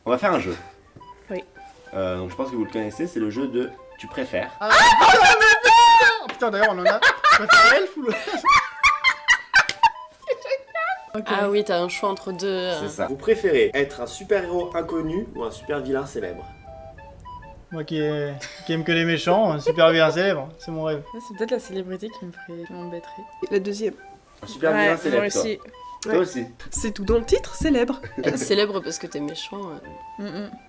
On va faire un jeu. Oui. Donc je pense que vous le connaissez, c'est le jeu de tu préfères. Ah, oh, putain, d'ailleurs, on en a. Tu préfères Elf ou le. Okay. Ah oui, t'as un choix entre deux. C'est ça. Vous préférez être un super-héros inconnu ou un super-vilain célèbre? Moi qui aime que les méchants, un super vilain célèbre, c'est mon rêve. C'est peut-être la célébrité qui m'embêterait. La deuxième. Un super-vilain Ouais, célèbre, moi toi. aussi. Toi aussi. C'est tout dans le titre, célèbre. Célèbre parce que t'es méchant.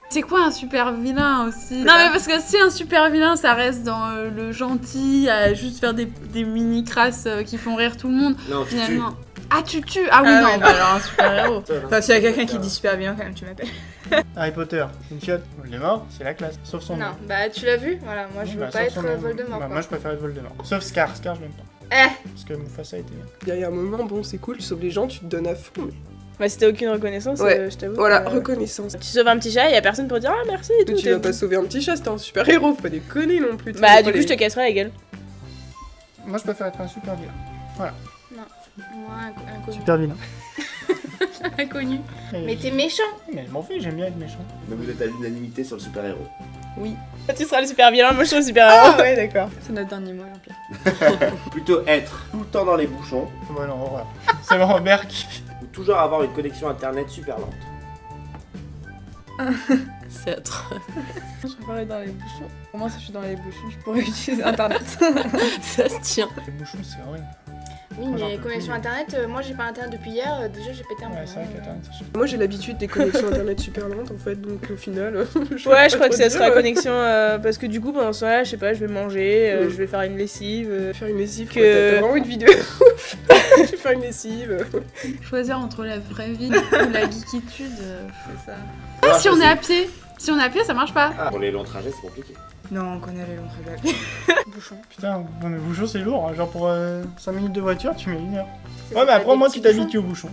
C'est quoi un super vilain aussi? Non mais parce que si un super vilain ça reste dans le gentil, à juste faire des mini crasses qui font rire tout le monde, Non, tu finalement. Ah tu tues? Ah oui Ah non, ouais, bah alors un super héros. Enfin, s'il y a quelqu'un qui dit super bien, quand même, tu m'appelles. Harry Potter, une chiotte, il est mort, c'est la classe. Sauf son Non, nom. bah tu l'as vu? Voilà, moi je veux Bah, pas sauf être son nom. Voldemort Bah, quoi. moi je préfère être Voldemort. Sauf Scar, Scar je l'aime pas. Parce que Mufasa était bien. Il y a un moment, bon, c'est cool, tu sauves les gens, tu te donnes à fond. Mais... Bah, si t'as aucune reconnaissance, Ouais. je t'avoue. Voilà, que- reconnaissance. Tu sauves un petit chat, y'a personne pour dire ah merci et tout. Tu vas pas sauver un petit chat, c'est un super héros, faut pas déconner non plus. Bah, du coup, je te casserai la gueule. Moi je préfère être un super vilain. Moi inconnu. Super vilain. Inconnu. Et- Mais t'es méchant. Mais je m'en fous, j'aime bien être méchant. Mais vous êtes à l'unanimité sur le super-héros. Tu seras le super vilain, moi je suis le super héros. Ah ouais, d'accord. C'est notre dernier mot l'Empire. Plutôt être tout le temps dans les bouchons Bah non, horreur. C'est vraiment Berk. ou toujours avoir une connexion internet super lente. C'est atroce. Je préfère être dans les bouchons. Au moins si je suis dans les bouchons, je pourrais utiliser internet. Ça se tient. Les bouchons, c'est horrible. Oui, Moi, j'en mais peux connexion plus. internet, moi j'ai pas internet depuis hier, déjà j'ai pété un Ouais, plomb. c'est vrai qu'Internet, c'est chiant. Moi j'ai l'habitude des connexions internet super lentes en fait, donc au final. Ouais, je crois que ça sera la connexion parce que du coup, pendant ce temps-là, je sais pas, je vais manger, je vais faire une lessive. Faire une lessive, Que- que... t'as vraiment une vidéo. Je vais faire une lessive. Choisir entre la vraie vie ou la geekitude, c'est ça. Ah, Si on est à pied, si on est à pied ça marche pas. Ah, pour les longs trajets, c'est compliqué. Non, on connaît les longs trajets. Bouchon. Putain, non mais bouchon c'est lourd, hein. Genre pour 5 minutes de voiture, tu mets 1 heure. C'est Ouais, mais pas après, des moi, petits tu t'habitues au bouchon.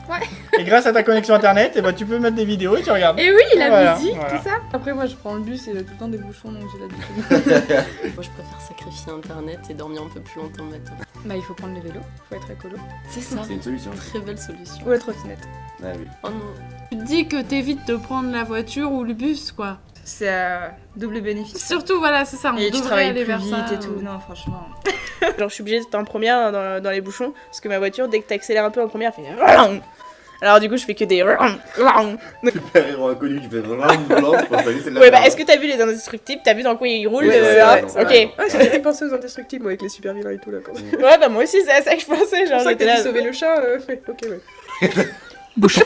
Ouais. Et grâce à ta connexion internet, et bah, tu peux mettre des vidéos et tu regardes. Et oui, la Voilà, musique, voilà. tout ça. Après moi je prends le bus et il y a tout le temps des bouchons donc j'ai l'habitude. Moi, je préfère sacrifier Internet et dormir un peu plus longtemps le matin. Bah il faut prendre le vélo, faut être écolo. C'est ça. C'est une solution. Très belle solution. Ou la trottinette. Ah oui. Oh non. Tu te dis que t'évites de prendre la voiture ou le bus quoi. C'est à double bénéfice. Surtout voilà, c'est ça, on Et tu devrait travailles aller plus vers vite ça. et tout. Non, franchement. Genre, je suis obligée d'être en première dans les bouchons parce que ma voiture, dès que t'accélères un peu en première, elle fait. Alors, du coup, je fais que des. Super-héros inconnu qui fait blanc, c'est Ouais, bah, est-ce que t'as vu les indestructibles? T'as vu dans quoi ils roulent? Ouais, c'est vrai, c'est Ok. vrai. Ah, j'ai jamais pensé aux indestructibles, moi, avec les super vilains et tout là. Quand c'est Ouais, bah, moi aussi, c'est à ça que je pensais. Genre, pour ça que j'étais t'as là. dit sauver le chat. Ok, ouais. Bouchon.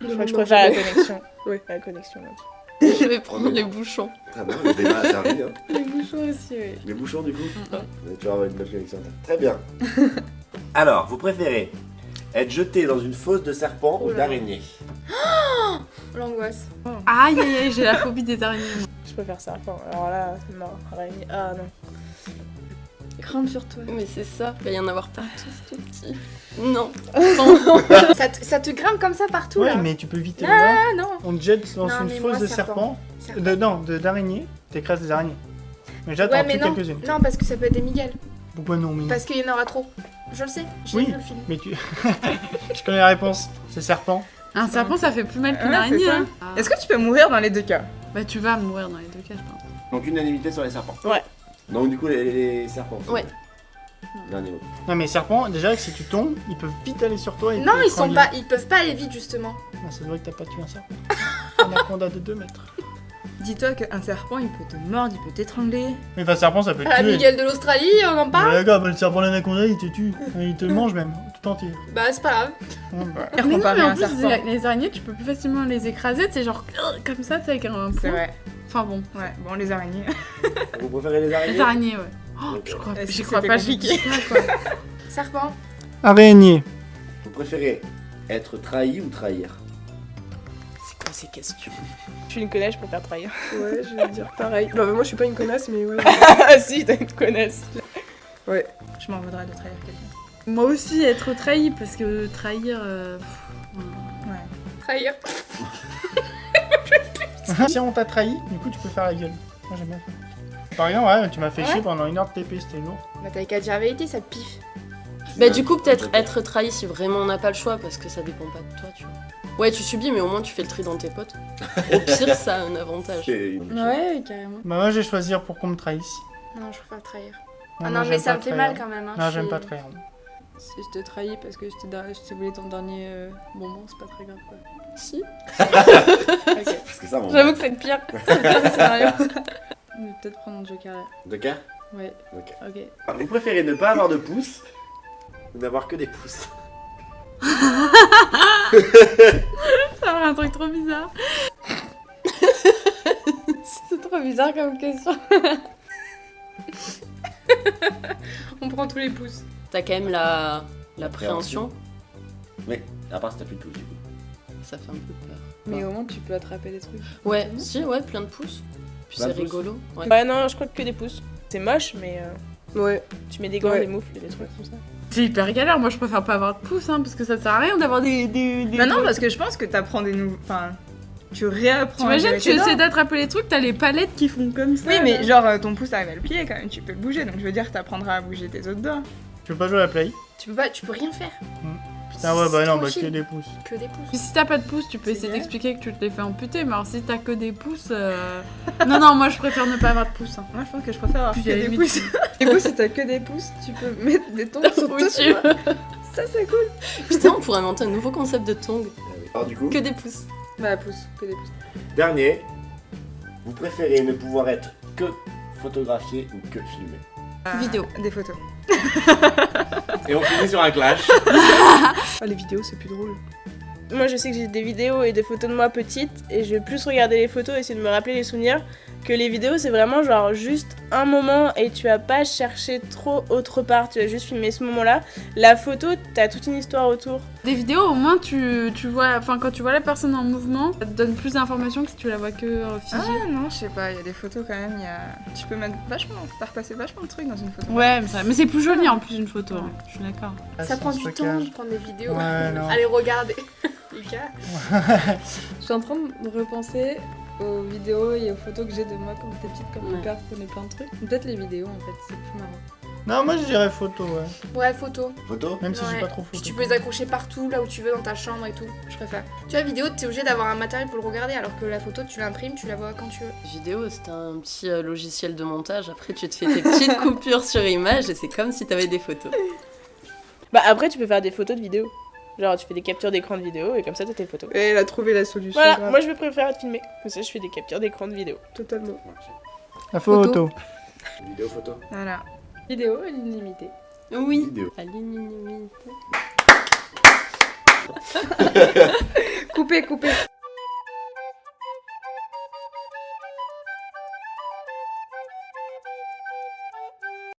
Je crois que je préfère la connexion. Ouais. La connexion, là. Je vais prendre les bouchons. Très bien, le débat a servi. Hein. Les bouchons aussi, oui. Les bouchons, du coup Tu vas avoir une bonne connexion internet. Très bien. Alors, vous préférez être jeté dans une fosse de serpent ou Oh là là. d'araignée? L'angoisse. Aïe aïe aïe, j'ai la phobie des araignées. Je préfère ça. Enfin, alors là, non, araignée. Ah non. Grimpe sur toi. Mais c'est ça. Il va y en avoir partout, c'est tout petit. Non. Ça te grimpe comme ça partout Ouais, là. mais tu peux vite aller là. Ah non. On te jette dans Non, une mais fosse moi, de serpent. serpent. Non, d'araignée. T'écrases des araignées. Mais déjà, Ouais t'en mais tues non. quelques-unes. Non parce que ça peut être des migales. Pourquoi non, mais non. Parce qu'il y en aura trop. Je le sais, j'ai Oui. vu le film. Mais tu. Je connais la réponse. C'est serpent. Un serpent ça fait plus mal qu'une Ouais, araignée. c'est ça. Hein. Est-ce que tu peux mourir dans les deux cas? Bah tu vas mourir dans les deux cas je pense. Donc, unanimité sur les serpents. Ouais. Donc, du coup, les serpents. c'est Ouais. le Dernier mot. Non, mais serpent, déjà, que si tu tombes, ils peuvent vite aller sur toi. Et Non te ils sont étrangler. pas, ils peuvent pas aller vite justement. Non, ça se voit que t'as pas tué un serpent. Un anaconda de 2 mètres. Dis-toi qu'un serpent, il peut te mordre, il peut t'étrangler. Mais enfin, serpent, ça peut te Ah, la tuer. Miguel de l'Australie, on en parle. Ouais, d'accord, bah, le serpent l'anaconda, il te tue. Il te mange même, tout entier. Bah c'est pas grave. Ouais, bah. Et Mais non comparé mais à en un plus serpent. les araignées tu peux plus facilement les écraser, c'est genre comme ça, c'est avec un C'est point. vrai. Enfin bon. Ouais, bon, les araignées. Vous préférez les araignées? Les araignées ouais. Oh, Ok. je crois, Ah, si, j'y crois c'était pas, j'ai dit compliqué. ça quoi. Serpent. Araignée. Vous préférez être trahi ou trahir? C'est quoi ces questions? Je suis une connasse, je préfère trahir. Ouais, je vais dire pareil. Bah, moi, je suis pas une connasse, mais ouais. Ah si, t'es une connasse. Ouais. Je m'en voudrais de trahir quelqu'un. Moi aussi être trahi parce que trahir. Ouais. Trahir. Si on t'a trahi, du coup, tu peux faire la gueule. Moi, j'aime bien ça. Par exemple, ouais, tu m'as fait chier pendant 1 heure de TP, c'était lourd. Bah t'avais qu'à dire la vérité, ça te piffe. Bah, du coup, peut-être être trahi si vraiment on n'a pas le choix parce que ça dépend pas de toi, tu vois. Ouais, tu subis, mais au moins tu fais le tri dans tes potes. Au pire, ça a un avantage. C'est une- Ouais, carrément. Bah moi je vais choisir pour qu'on me trahisse. Non, je préfère trahir. Non, Ah moi, non, mais j'aime ça pas me fait trahir. mal quand même. Hein. Non, je j'aime suis- pas trahir. Si je te trahis parce que je t'ai volé ton dernier bonbon, c'est pas très grave quoi. Si. Ok. Parce que ça, mon J'avoue que c'est le pire. C'est le pire des scénarios. Je vais peut-être prendre mon joker là. Joker. Ouais, Ok. ok. Alors, vous préférez ne pas avoir de pouces ou n'avoir que des pouces? Ça va un truc trop bizarre. C'est trop bizarre comme question. On prend tous les pouces. T'as quand même l'appréhension. Oui, à part si t'as plus de pouces du coup. Ça fait un peu peur. Mais au moins tu peux attraper des trucs. Ouais, si, ouais, plein de pouces. Puis Plein c'est de pouces. rigolo. Ouais. Ouais, non, je crois que des pouces. C'est moche, mais Ouais. tu mets des gants, Ouais. des moufles et des trucs comme ça. C'est hyper galère, moi je préfère pas avoir de pouces, hein, parce que ça sert à rien d'avoir des... Bah non, parce que je pense que t'apprends des nouveaux. Enfin, tu réapprends. à T'imagines, jouer tu tes essaies dents. d'attraper les trucs, t'as les palettes qui font comme ça. Oui, mais là. genre ton pouce arrive à le pied quand même, tu peux le bouger, donc je veux dire, t'apprendras à bouger tes autres doigts. Tu veux pas jouer à la play? Tu peux rien faire. Putain ouais bah non, bah Tranquille. que des pouces. Que des pouces. Puis si t'as pas de pouces, tu peux C'est essayer bien. d'expliquer que tu te les fais amputer, mais alors si t'as que des pouces... Non, non, moi je préfère ne pas avoir de pouces. Hein. Moi, je pense que je préfère avoir Puis que à la des limite- pouces. Du coup, si t'as que des pouces, tu peux mettre des tongs sur Où tout. tu veux. Ça, c'est cool. Putain, on pourrait inventer un nouveau concept de tongs. Alors du coup, Que des pouces. Bah pouces, que des pouces. dernier, vous préférez ne pouvoir être que photographié ou que filmé? Vidéo. Des photos. Et on finit sur un clash. Ah, les vidéos, c'est plus drôle. Moi, je sais que j'ai des vidéos et des photos de moi petite, et je vais plus regarder les photos et essayer de me rappeler les souvenirs. Que les vidéos, c'est vraiment genre juste un moment et tu vas pas chercher trop autre part, tu vas juste filmer ce moment-là. La photo, t'as toute une histoire autour. Des vidéos, au moins, tu vois... Enfin, quand tu vois la personne en mouvement, ça te donne plus d'informations que si tu la vois que figée. Ah non, je sais pas, il y a des photos quand même, tu peux mettre vachement, faire passer vachement de trucs dans une photo. Ouais, mais c'est plus joli en plus une photo, hein. Je suis d'accord. Ah, Ça c'est prend un du temps stockage. de prendre des vidéos. Ouais, non. Allez, regardez. Lucas. Je suis en train de repenser aux vidéos et aux photos que j'ai de moi quand j'étais petite, quand mon Ouais. père prenait plein de trucs. Peut-être les vidéos en fait, c'est plus marrant. Non, moi je dirais photo, ouais. Ouais, photos. Photo? Même si j'ai Ouais. pas trop Puis photo. tu peux les accrocher partout, là où tu veux, dans ta chambre et tout. Je préfère. Tu vois, vidéo, t'es obligé d'avoir un matériel pour le regarder, alors que la photo, tu l'imprimes, tu la vois quand tu veux. Vidéo, c'est un petit logiciel de montage. Après, tu te fais tes petites coupures sur image et c'est comme si t'avais des photos. Bah après, tu peux faire des photos de vidéos. Genre, tu fais des captures d'écran de vidéo et comme ça, t'as tes photos. Et elle a trouvé la solution. Voilà, grave. moi je préfère être filmé. Comme ça, je fais des captures d'écran de vidéo. Totalement. La photo. Vidéo, photo. Voilà. Vidéo à l'illimité. Oui. Vidéo. À l'unanimité.